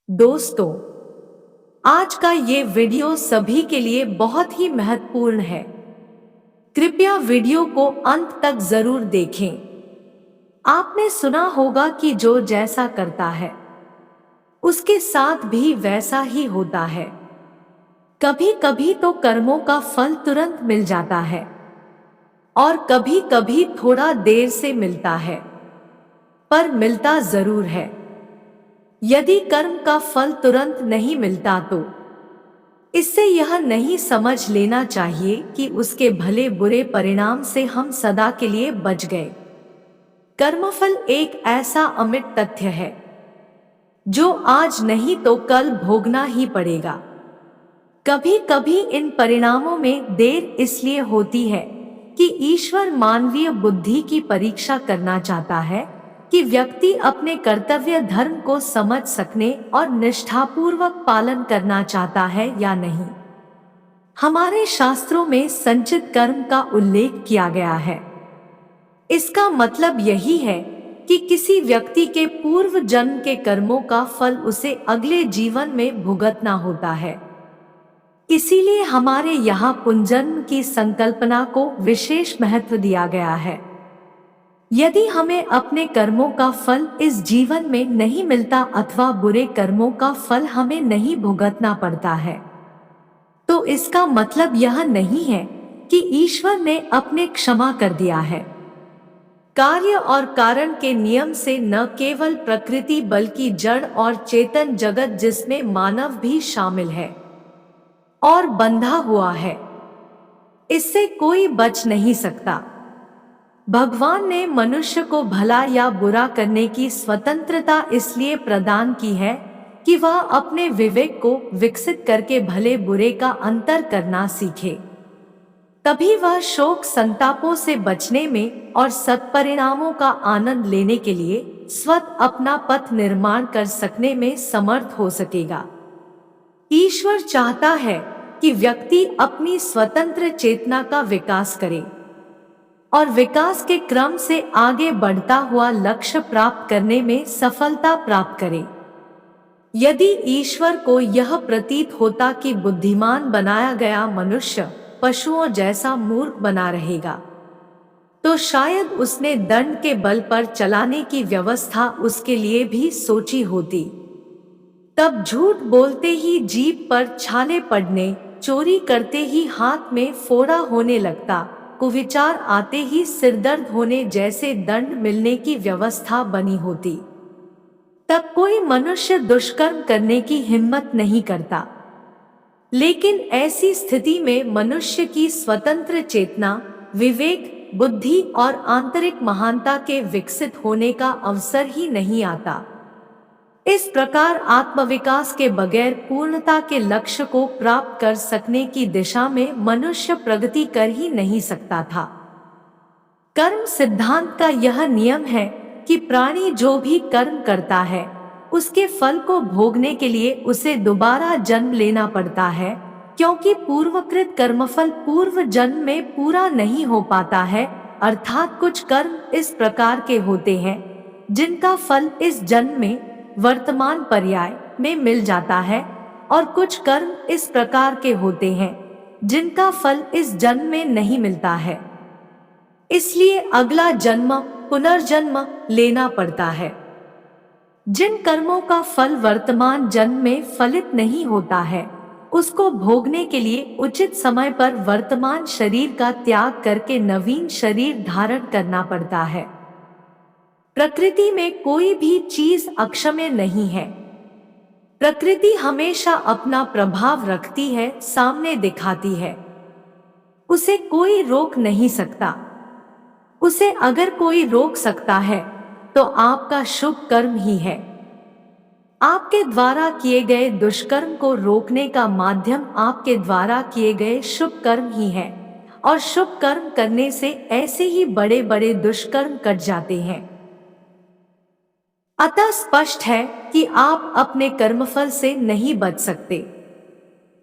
दोस्तों, आज का ये वीडियो सभी के लिए बहुत ही महत्वपूर्ण है। कृपया वीडियो को अंत तक जरूर देखें। आपने सुना होगा कि जो जैसा करता है उसके साथ भी वैसा ही होता है। कभी कभी तो कर्मों का फल तुरंत मिल जाता है और कभी कभी थोड़ा देर से मिलता है, पर मिलता जरूर है। यदि कर्म का फल तुरंत नहीं मिलता तो इससे यह नहीं समझ लेना चाहिए कि उसके भले बुरे परिणाम से हम सदा के लिए बच गए। कर्मफल एक ऐसा अमिट तथ्य है जो आज नहीं तो कल भोगना ही पड़ेगा। कभी कभी इन परिणामों में देर इसलिए होती है कि ईश्वर मानवीय बुद्धि की परीक्षा करना चाहता है कि व्यक्ति अपने कर्तव्य धर्म को समझ सकने और निष्ठापूर्वक पालन करना चाहता है या नहीं। हमारे शास्त्रों में संचित कर्म का उल्लेख किया गया है। इसका मतलब यही है कि किसी व्यक्ति के पूर्व जन्म के कर्मों का फल उसे अगले जीवन में भुगतना होता है। इसीलिए हमारे यहाँ पुनर्जन्म की संकल्पना को विशेष महत्व दिया गया है। यदि हमें अपने कर्मों का फल इस जीवन में नहीं मिलता अथवा बुरे कर्मों का फल हमें नहीं भुगतना पड़ता है, तो इसका मतलब यह नहीं है कि ईश्वर ने अपने क्षमा कर दिया है। कार्य और कारण के नियम से न केवल प्रकृति बल्कि जड़ और चेतन जगत जिसमें मानव भी शामिल है और बंधा हुआ है, इससे कोई बच नहीं सकता। भगवान ने मनुष्य को भला या बुरा करने की स्वतंत्रता इसलिए प्रदान की है कि वह अपने विवेक को विकसित करके भले बुरे का अंतर करना सीखे। तभी वह शोक संतापों से बचने में और सत्परिणामों का आनंद लेने के लिए स्वतः अपना पथ निर्माण कर सकने में समर्थ हो सकेगा। ईश्वर चाहता है कि व्यक्ति अपनी स्वतंत्र चेतना का विकास करे और विकास के क्रम से आगे बढ़ता हुआ लक्ष्य प्राप्त करने में सफलता प्राप्त करे। यदि ईश्वर को यह प्रतीत होता कि बुद्धिमान बनाया गया मनुष्य पशुओं जैसा मूर्ख बना रहेगा, तो शायद उसने दंड के बल पर चलाने की व्यवस्था उसके लिए भी सोची होती। तब झूठ बोलते ही जीभ पर छाले पड़ने, चोरी करते ही हाथ में फोड़ा होने लगता, कुविचार आते ही सिरदर्द होने जैसे दंड मिलने की व्यवस्था बनी होती। तब कोई मनुष्य दुष्कर्म करने की हिम्मत नहीं करता। लेकिन ऐसी स्थिति में मनुष्य की स्वतंत्र चेतना, विवेक, बुद्धि और आंतरिक महानता के विकसित होने का अवसर ही नहीं आता। इस प्रकार आत्मविकास के बगैर पूर्णता के लक्ष्य को प्राप्त कर सकने की दिशा में मनुष्य प्रगति कर ही नहीं सकता था। कर्म सिद्धांत का यह नियम है कि प्राणी जो भी कर्म करता है उसके फल को भोगने के लिए उसे दोबारा जन्म लेना पड़ता है, क्योंकि पूर्वकृत कर्मफल पूर्व जन्म में पूरा नहीं हो पाता है। अर्थात कुछ कर्म इस प्रकार के होते हैं जिनका फल इस जन्म में वर्तमान पर्याय में मिल जाता है और कुछ कर्म इस प्रकार के होते हैं जिनका फल इस जन्म में नहीं मिलता है, इसलिए अगला जन्म पुनर्जन्म लेना पड़ता है। जिन कर्मों का फल वर्तमान जन्म में फलित नहीं होता है उसको भोगने के लिए उचित समय पर वर्तमान शरीर का त्याग करके नवीन शरीर धारण करना पड़ता है। प्रकृति में कोई भी चीज अक्षम्य नहीं है। प्रकृति हमेशा अपना प्रभाव रखती है, सामने दिखाती है। उसे कोई रोक नहीं सकता। उसे अगर कोई रोक सकता है तो आपका शुभ कर्म ही है। आपके द्वारा किए गए दुष्कर्म को रोकने का माध्यम आपके द्वारा किए गए शुभ कर्म ही है, और शुभ कर्म करने से ऐसे ही बड़े बड़े दुष्कर्म कट जाते हैं। अतः स्पष्ट है कि आप अपने कर्मफल से नहीं बच सकते।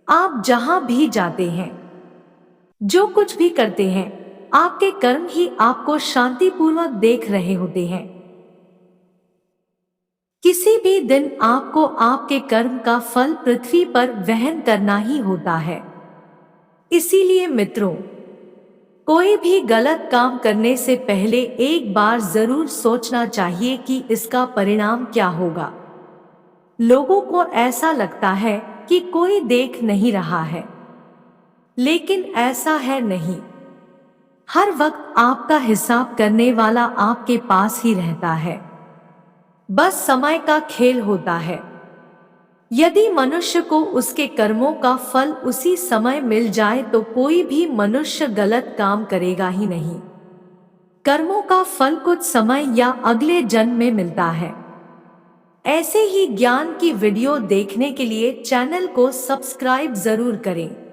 आप जहां भी जाते हैं, जो कुछ भी करते हैं, आपके कर्म ही आपको शांतिपूर्वक देख रहे होते हैं। किसी भी दिन आपको आपके कर्म का फल पृथ्वी पर वहन करना ही होता है। इसीलिए मित्रों, कोई भी गलत काम करने से पहले एक बार जरूर सोचना चाहिए कि इसका परिणाम क्या होगा। लोगों को ऐसा लगता है कि कोई देख नहीं रहा है, लेकिन ऐसा है नहीं। हर वक्त आपका हिसाब करने वाला आपके पास ही रहता है, बस समय का खेल होता है। यदि मनुष्य को उसके कर्मों का फल उसी समय मिल जाए तो कोई भी मनुष्य गलत काम करेगा ही नहीं। कर्मों का फल कुछ समय या अगले जन्म में मिलता है। ऐसे ही ज्ञान की वीडियो देखने के लिए चैनल को सब्सक्राइब जरूर करें।